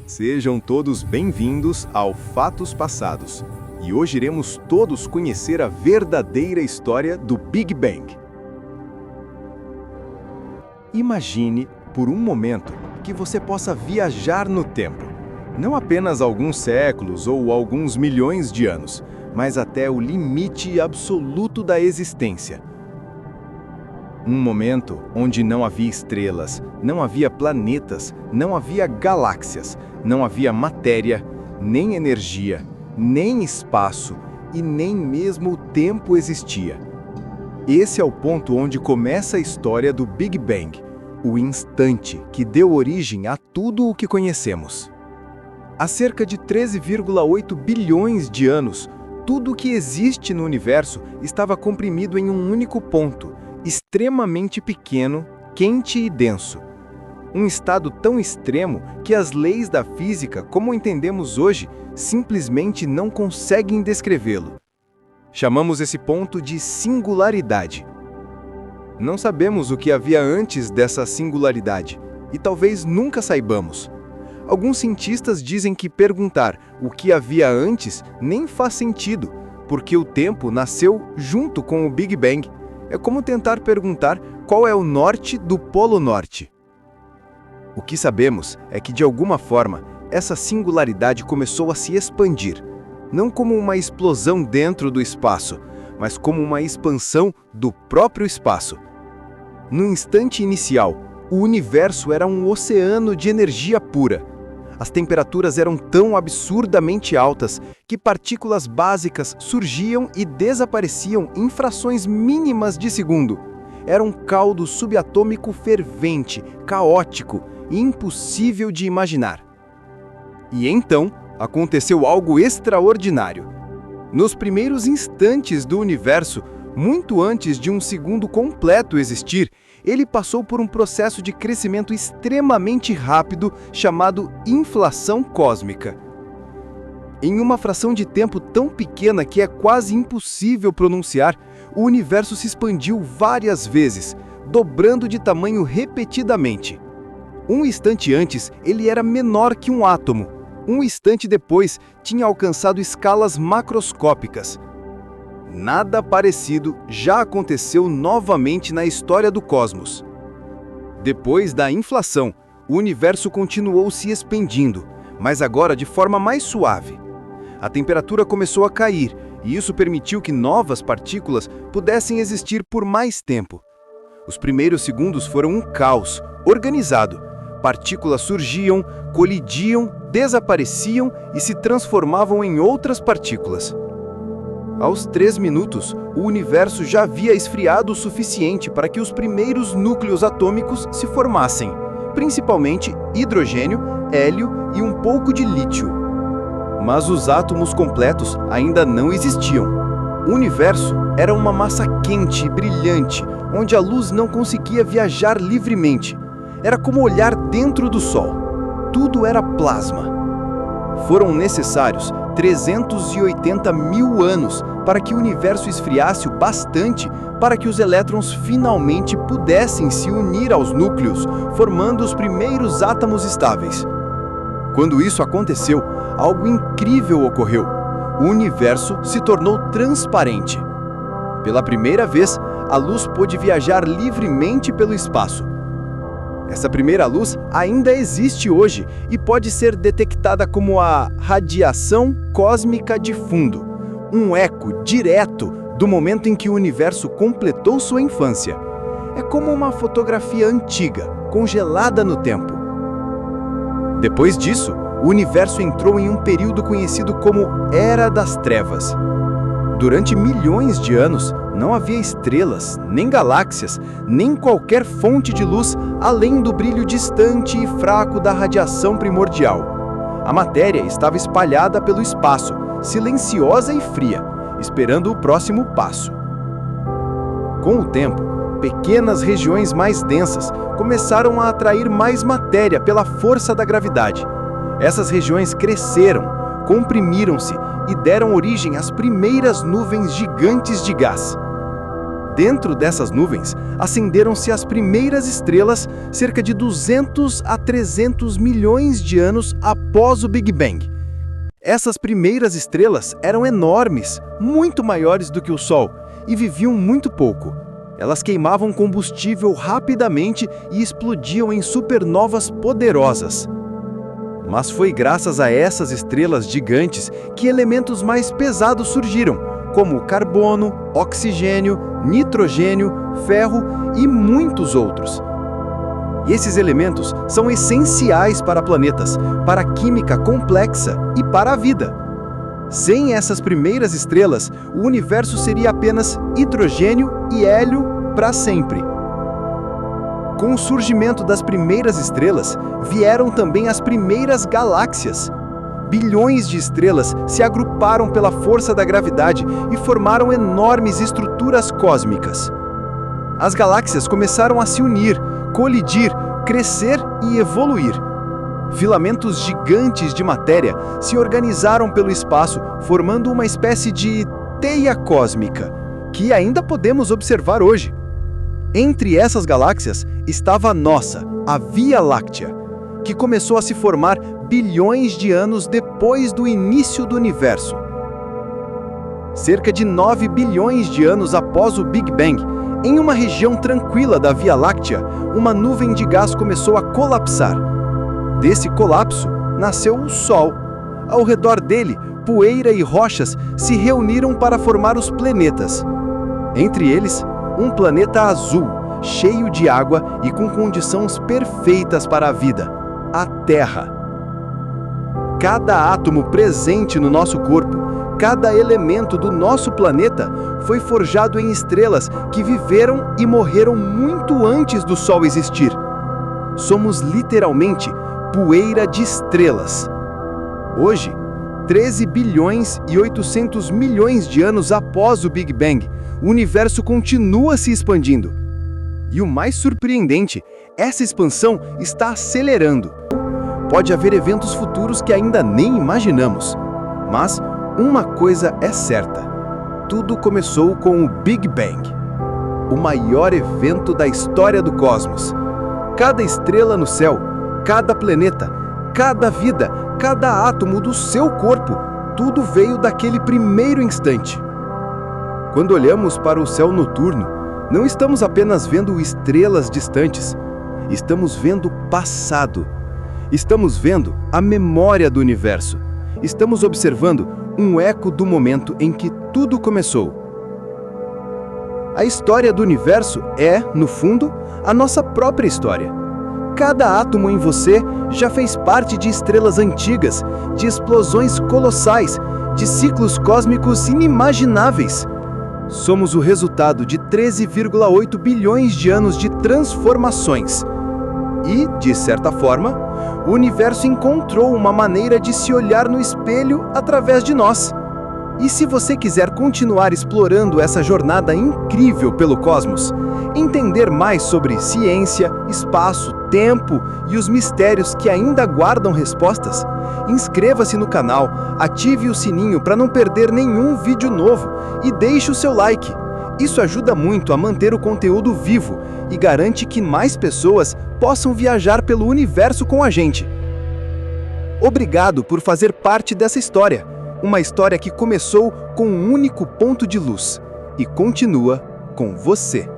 Sejam todos bem-vindos ao Fatos Passados. E hoje iremos todos conhecer a verdadeira história do Big Bang. Imagine, por um momento, que você possa viajar no tempo. Não apenas alguns séculos ou alguns milhões de anos, mas até o limite absoluto da existência. Um momento onde não havia estrelas, não havia planetas, não havia galáxias, não havia matéria, nem energia, nem espaço e nem mesmo o tempo existia. Esse é o ponto onde começa a história do Big Bang, o instante que deu origem a tudo o que conhecemos. Há cerca de 13,8 bilhões de anos, tudo o que existe no universo estava comprimido em um único ponto, extremamente pequeno, quente e denso. Um estado tão extremo que as leis da física, como entendemos hoje, simplesmente não conseguem descrevê-lo. Chamamos esse ponto de singularidade. Não sabemos o que havia antes dessa singularidade, e talvez nunca saibamos. Alguns cientistas dizem que perguntar o que havia antes nem faz sentido, porque o tempo nasceu junto com o Big Bang. É como tentar perguntar qual é o norte do Polo Norte. O que sabemos é que, de alguma forma, essa singularidade começou a se expandir, não como uma explosão dentro do espaço, mas como uma expansão do próprio espaço. No instante inicial, o universo era um oceano de energia pura. As temperaturas eram tão absurdamente altas que partículas básicas surgiam e desapareciam em frações mínimas de segundo. Era um caldo subatômico fervente, caótico e impossível de imaginar. E então aconteceu algo extraordinário. Nos primeiros instantes do universo, muito antes de um segundo completo existir, ele passou por um processo de crescimento extremamente rápido chamado inflação cósmica. Em uma fração de tempo tão pequena que é quase impossível pronunciar, o universo se expandiu várias vezes, dobrando de tamanho repetidamente. Um instante antes, ele era menor que um átomo. Um instante depois, tinha alcançado escalas macroscópicas. Nada parecido já aconteceu novamente na história do cosmos. Depois da inflação, o universo continuou se expandindo, mas agora de forma mais suave. A temperatura começou a cair, e isso permitiu que novas partículas pudessem existir por mais tempo. Os primeiros segundos foram um caos organizado. Partículas surgiam, colidiam, desapareciam e se transformavam em outras partículas. Aos 3 minutos, o universo já havia esfriado o suficiente para que os primeiros núcleos atômicos se formassem, principalmente hidrogênio, hélio e um pouco de lítio. Mas os átomos completos ainda não existiam. O universo era uma massa quente e brilhante, onde a luz não conseguia viajar livremente. Era como olhar dentro do Sol. Tudo era plasma. Foram necessários 380 mil anos para que o universo esfriasse o bastante para que os elétrons finalmente pudessem se unir aos núcleos, formando os primeiros átomos estáveis. Quando isso aconteceu, algo incrível ocorreu. O universo se tornou transparente. Pela primeira vez, a luz pôde viajar livremente pelo espaço. Essa primeira luz ainda existe hoje e pode ser detectada como a radiação cósmica de fundo, um eco direto do momento em que o universo completou sua infância. É como uma fotografia antiga, congelada no tempo. Depois disso, o universo entrou em um período conhecido como Era das Trevas. Durante milhões de anos, não havia estrelas, nem galáxias, nem qualquer fonte de luz além do brilho distante e fraco da radiação primordial. A matéria estava espalhada pelo espaço, silenciosa e fria, esperando o próximo passo. Com o tempo, pequenas regiões mais densas começaram a atrair mais matéria pela força da gravidade. Essas regiões cresceram, comprimiram-se e deram origem às primeiras nuvens gigantes de gás. Dentro dessas nuvens, acenderam-se as primeiras estrelas cerca de 200 a 300 milhões de anos após o Big Bang. Essas primeiras estrelas eram enormes, muito maiores do que o Sol, e viviam muito pouco. Elas queimavam combustível rapidamente e explodiam em supernovas poderosas. Mas foi graças a essas estrelas gigantes que elementos mais pesados surgiram, como carbono, oxigênio, nitrogênio, ferro e muitos outros. Esses elementos são essenciais para planetas, para a química complexa e para a vida. Sem essas primeiras estrelas, o universo seria apenas hidrogênio e hélio para sempre. Com o surgimento das primeiras estrelas, vieram também as primeiras galáxias. Bilhões de estrelas se agruparam pela força da gravidade e formaram enormes estruturas cósmicas. As galáxias começaram a se unir, colidir, crescer e evoluir. Filamentos gigantes de matéria se organizaram pelo espaço, formando uma espécie de teia cósmica, que ainda podemos observar hoje. Entre essas galáxias estava a nossa, a Via Láctea, que começou a se formar bilhões de anos depois do início do universo. Cerca de 9 bilhões de anos após o Big Bang, em uma região tranquila da Via Láctea, uma nuvem de gás começou a colapsar. Desse colapso, nasceu o Sol. Ao redor dele, poeira e rochas se reuniram para formar os planetas. Entre eles, um planeta azul, cheio de água e com condições perfeitas para a vida, a Terra. Cada átomo presente no nosso corpo, cada elemento do nosso planeta foi forjado em estrelas que viveram e morreram muito antes do Sol existir. Somos literalmente poeira de estrelas. Hoje, 13 bilhões e 800 milhões de anos após o Big Bang, o universo continua se expandindo. E o mais surpreendente, essa expansão está acelerando. Pode haver eventos futuros que ainda nem imaginamos. Mas uma coisa é certa: tudo começou com o Big Bang, o maior evento da história do cosmos. Cada estrela no céu, cada planeta, cada vida, cada átomo do seu corpo, tudo veio daquele primeiro instante. Quando olhamos para o céu noturno, não estamos apenas vendo estrelas distantes, estamos vendo o passado. Estamos vendo a memória do universo. Estamos observando um eco do momento em que tudo começou. A história do universo é, no fundo, a nossa própria história. Cada átomo em você já fez parte de estrelas antigas, de explosões colossais, de ciclos cósmicos inimagináveis. Somos o resultado de 13,8 bilhões de anos de transformações. E, de certa forma, o universo encontrou uma maneira de se olhar no espelho através de nós. E se você quiser continuar explorando essa jornada incrível pelo cosmos, entender mais sobre ciência, espaço, tempo e os mistérios que ainda guardam respostas, inscreva-se no canal, ative o sininho para não perder nenhum vídeo novo e deixe o seu like. Isso ajuda muito a manter o conteúdo vivo e garante que mais pessoas possam viajar pelo universo com a gente. Obrigado por fazer parte dessa história. Uma história que começou com um único ponto de luz e continua com você.